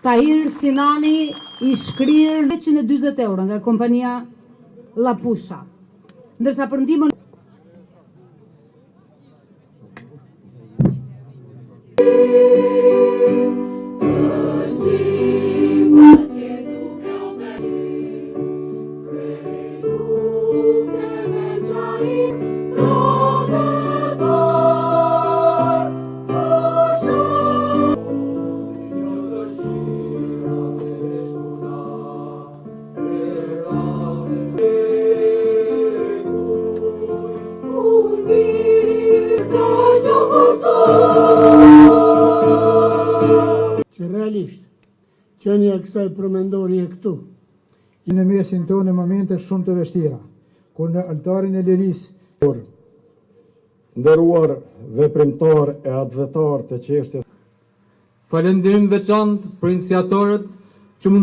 Tahir Sinani i shkrirë 140 euro nga kompania La Pusha. Ndërsa për ndihmën që realisht qenia e kësaj përmendori e këtu. Në mesin tonë në momente shumë të vështira, kur në altarin e lirisë, nderuar veprimtar e advetar të çështjes. Falënderim veçantë për iniciatorët